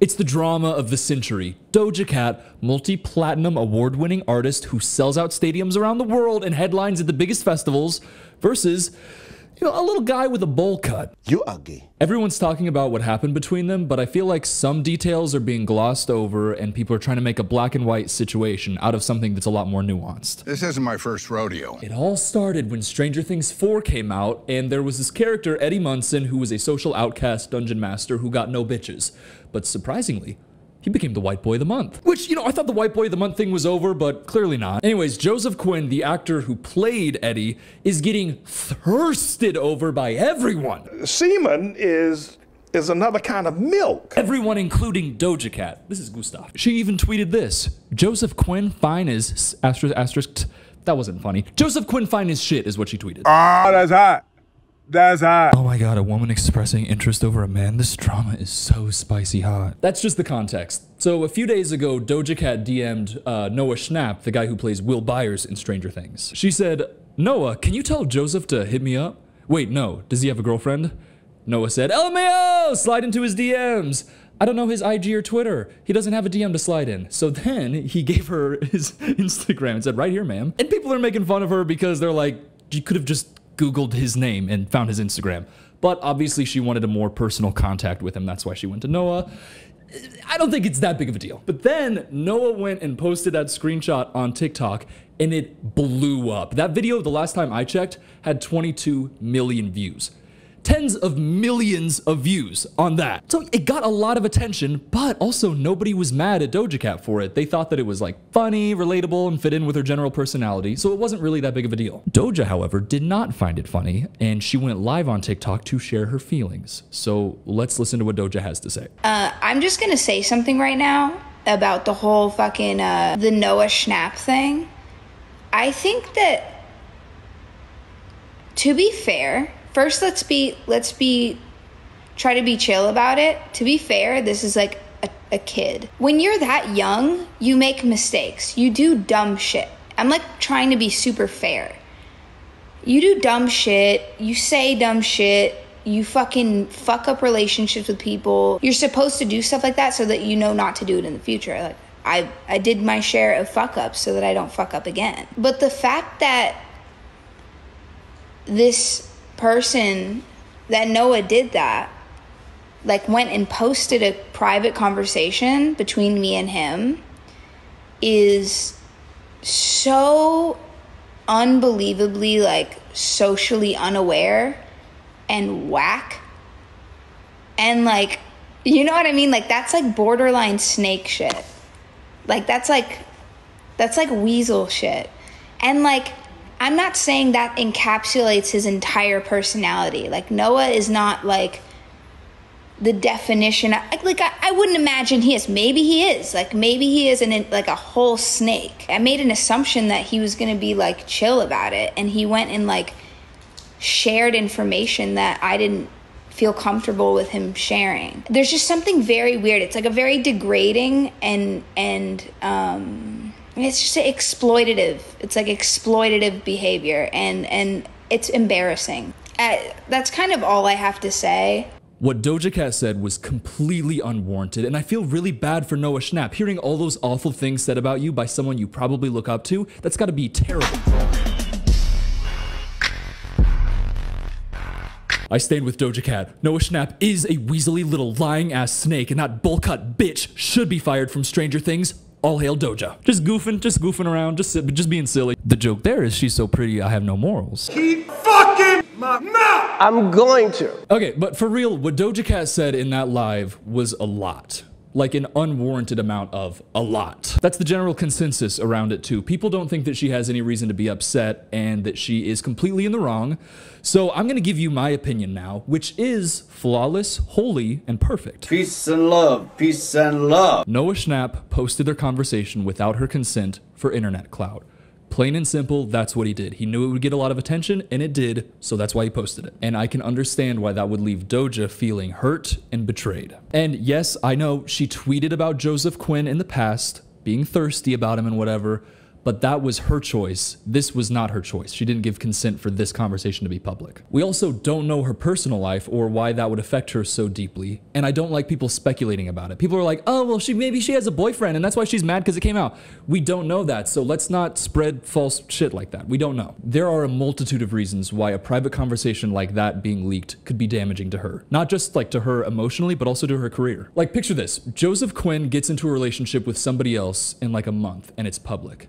It's the drama of the century. Doja Cat, multi-platinum award-winning artist who sells out stadiums around the world and headlines at the biggest festivals, versus, you know, a little guy with a bowl cut. You ugly. Everyone's talking about what happened between them, but I feel like some details are being glossed over and people are trying to make a black and white situation out of something that's a lot more nuanced. This isn't my first rodeo. It all started when Stranger Things 4 came out, and there was this character, Eddie Munson, who was a social outcast dungeon master who got no bitches. But surprisingly, he became the white boy of the month. Which, you know, I thought the white boy of the month thing was over, but clearly not. Anyways, Joseph Quinn, the actor who played Eddie, is getting thirsted over by everyone. Semen is another kind of milk. Everyone, including Doja Cat. This is Gustav. She even tweeted this. Joseph Quinn fine is asterisk. That wasn't funny. Joseph Quinn fine is shit is what she tweeted. Oh, that's hot. That's hot. Oh my god, a woman expressing interest over a man. This drama is so spicy hot. That's just the context. So a few days ago, Doja Cat DM'd Noah Schnapp, the guy who plays Will Byers in Stranger Things. She said, "Noah, can you tell Joseph to hit me up?" Wait, no. Does he have a girlfriend? Noah said, "LMAO! Slide into his DMs." I don't know his IG or Twitter. He doesn't have a DM to slide in. So then he gave her his Instagram and said, "Right here, ma'am." And people are making fun of her because they're like, you could have just Googled his name and found his Instagram. But obviously she wanted a more personal contact with him. That's why she went to Noah. I don't think it's that big of a deal. But then Noah went and posted that screenshot on TikTok and it blew up. That video, the last time I checked, had 22 million views. Tens of millions of views on that. So it got a lot of attention, but also nobody was mad at Doja Cat for it. They thought that it was like funny, relatable, and fit in with her general personality, so it wasn't really that big of a deal. Doja, however, did not find it funny, and she went live on TikTok to share her feelings. So let's listen to what Doja has to say. I'm just gonna say something right now about the whole fucking, the Noah Schnapp thing. I think that, to be fair, first, let's try to be chill about it. To be fair, this is like a kid. When you're that young, you make mistakes. You do dumb shit. I'm like trying to be super fair. You do dumb shit. You say dumb shit. You fucking fuck up relationships with people. You're supposed to do stuff like that so that you know not to do it in the future. Like I did my share of fuck ups so that I don't fuck up again. But the fact that this person that Noah did that, like went and posted a private conversation between me and him, is so unbelievably like socially unaware and whack. And like, you know what I mean? Like that's like borderline snake shit. Like that's like weasel shit. And like, I'm not saying that encapsulates his entire personality. Like, Noah is not, like, the definition. I wouldn't imagine he is. Maybe he is. Like, maybe he is like a whole snake. I made an assumption that he was going to be, like, chill about it. And he went and, like, shared information that I didn't feel comfortable with him sharing. There's just something very weird. It's, like, a very degrading and it's just exploitative. It's like exploitative behavior, and it's embarrassing. That's kind of all I have to say. What Doja Cat said was completely unwarranted, and I feel really bad for Noah Schnapp. Hearing all those awful things said about you by someone you probably look up to, that's gotta be terrible. I stand with Doja Cat. Noah Schnapp is a weaselly little lying ass snake, and that bull-cut bitch should be fired from Stranger Things. All hail Doja. Just goofing around, just being silly. The joke there is she's so pretty I have no morals. Keep fucking my mouth! I'm going to. Okay, but for real, what Doja Cat said in that live was a lot. Like an unwarranted amount of a lot. That's the general consensus around it too. People don't think that she has any reason to be upset and that she is completely in the wrong. So I'm gonna give you my opinion now, which is flawless, holy, and perfect. Peace and love. Peace and love. Noah Schnapp posted their conversation without her consent for internet clout. Plain and simple, that's what he did. He knew it would get a lot of attention, and it did, so that's why he posted it. And I can understand why that would leave Doja feeling hurt and betrayed. And yes, I know she tweeted about Joseph Quinn in the past, being thirsty about him and whatever, But that was her choice. This was not her choice. She didn't give consent for this conversation to be public. We also don't know her personal life or why that would affect her so deeply. And I don't like people speculating about it. People are like, oh, well, maybe she has a boyfriend and that's why she's mad because it came out. We don't know that. So let's not spread false shit like that. We don't know. There are a multitude of reasons why a private conversation like that being leaked could be damaging to her. Not just like to her emotionally, but also to her career. Like picture this. Joseph Quinn gets into a relationship with somebody else in like a month and it's public.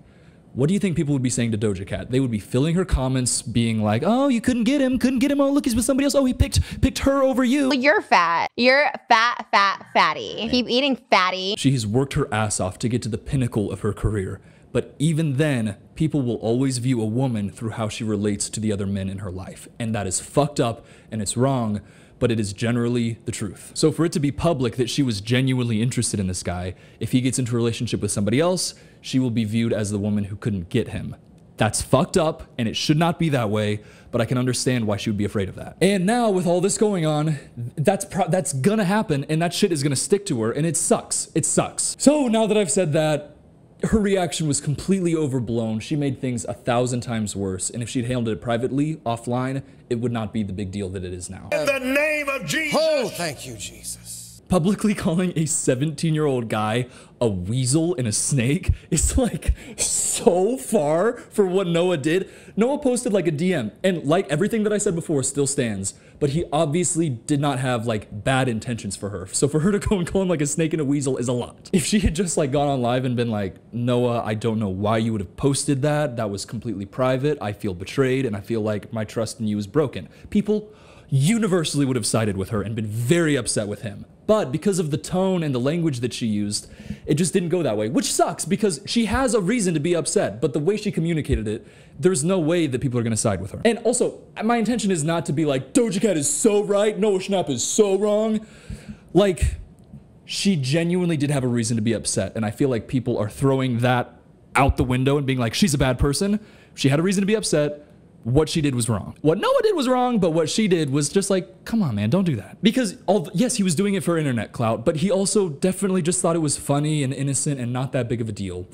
What do you think people would be saying to Doja Cat? They would be filling her comments being like, oh, you couldn't get him. Oh, look, he's with somebody else. Oh, he picked her over you. You're fat. You're fatty. Keep eating fatty. She has worked her ass off to get to the pinnacle of her career. But even then, people will always view a woman through how she relates to the other men in her life. And that is fucked up and it's wrong, but it is generally the truth. So for it to be public that she was genuinely interested in this guy, if he gets into a relationship with somebody else, she will be viewed as the woman who couldn't get him. That's fucked up, and it should not be that way, but I can understand why she would be afraid of that. And now, with all this going on, that's gonna happen, and that shit is gonna stick to her, and it sucks. It sucks. So now that I've said that, her reaction was completely overblown. She made things 1,000 times worse, and if she'd handled it privately, offline, it would not be the big deal that it is now. In the name of Jesus. Oh, thank you, Jesus. Publicly calling a 17-year-old guy a weasel and a snake is like so far for what Noah did. Noah posted like a DM, and like everything that I said before still stands, but he obviously did not have like bad intentions for her. So for her to go and call him like a snake and a weasel is a lot. If she had just like gone on live and been like, Noah, I don't know why you would have posted that. That was completely private. I feel betrayed and I feel like my trust in you is broken. People universally would have sided with her and been very upset with him. But because of the tone and the language that she used, it just didn't go that way, which sucks because she has a reason to be upset, but the way she communicated it, there's no way that people are gonna side with her. And also, my intention is not to be like, Doja Cat is so right, Noah Schnapp is so wrong. Like, she genuinely did have a reason to be upset, and I feel like people are throwing that out the window and being like, she's a bad person. She had a reason to be upset. What she did was wrong. What Noah did was wrong, but what she did was just like, come on, man, don't do that. Because, yes, he was doing it for internet clout, but he also definitely just thought it was funny and innocent and not that big of a deal.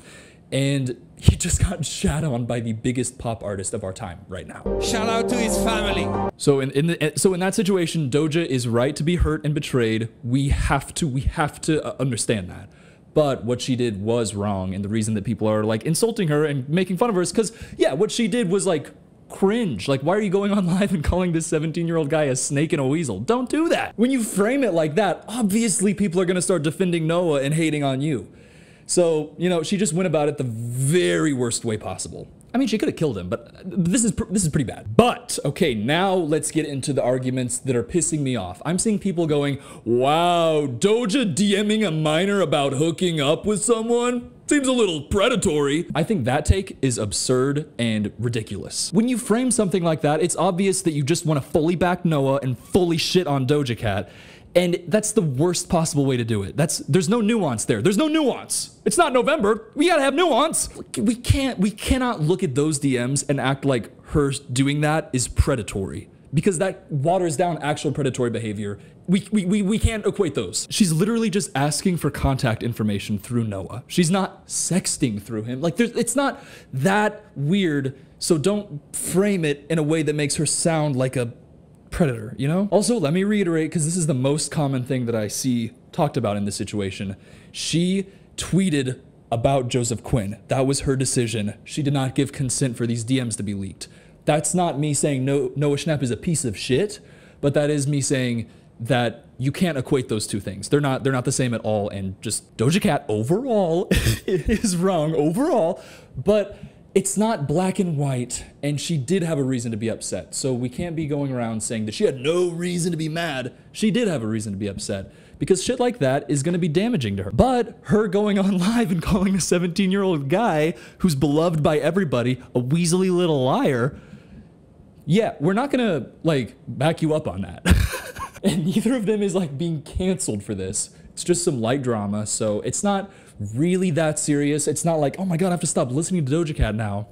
And he just got shat on by the biggest pop artist of our time right now. Shout out to his family. So in that situation, Doja is right to be hurt and betrayed. We have to understand that. But what she did was wrong, and the reason that people are like insulting her and making fun of her is because, yeah, what she did was like cringe. Like, why are you going on live and calling this 17-year-old guy a snake and a weasel? Don't do that. When you frame it like that, obviously people are gonna start defending Noah and hating on you. So, you know, she just went about it the very worst way possible. I mean, she could have killed him, but this is pretty bad. But, okay, now let's get into the arguments that are pissing me off. I'm seeing people going, wow, Doja DMing a minor about hooking up with someone? Seems a little predatory. I think that take is absurd and ridiculous. When you frame something like that, it's obvious that you just want to fully back Noah and fully shit on Doja Cat. And that's the worst possible way to do it. There's no nuance there. There's no nuance. It's not November. We gotta have nuance. We cannot look at those DMs and act like her doing that is predatory, because that waters down actual predatory behavior. We can't equate those. She's literally just asking for contact information through Noah. She's not sexting through him. Like, it's not that weird, so don't frame it in a way that makes her sound like a predator, you know? Also, let me reiterate, because this is the most common thing that I see talked about in this situation. She tweeted about Joseph Quinn. That was her decision. She did not give consent for these DMs to be leaked. That's not me saying Noah Schnapp is a piece of shit, but that is me saying that you can't equate those two things. They're not the same at all, and just Doja Cat overall is wrong overall, but it's not black and white, and she did have a reason to be upset. So we can't be going around saying that she had no reason to be mad. She did have a reason to be upset, because shit like that is gonna be damaging to her. But her going on live and calling a 17-year-old guy who's beloved by everybody a weaselly little liar, yeah, we're not gonna like back you up on that. And neither of them is like being canceled for this. It's just some light drama, so it's not really that serious. It's not like, oh my god, I have to stop listening to Doja Cat now.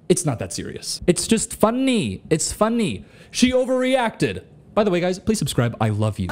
It's not that serious. It's just funny. It's funny. She overreacted. By the way, guys, please subscribe. I love you.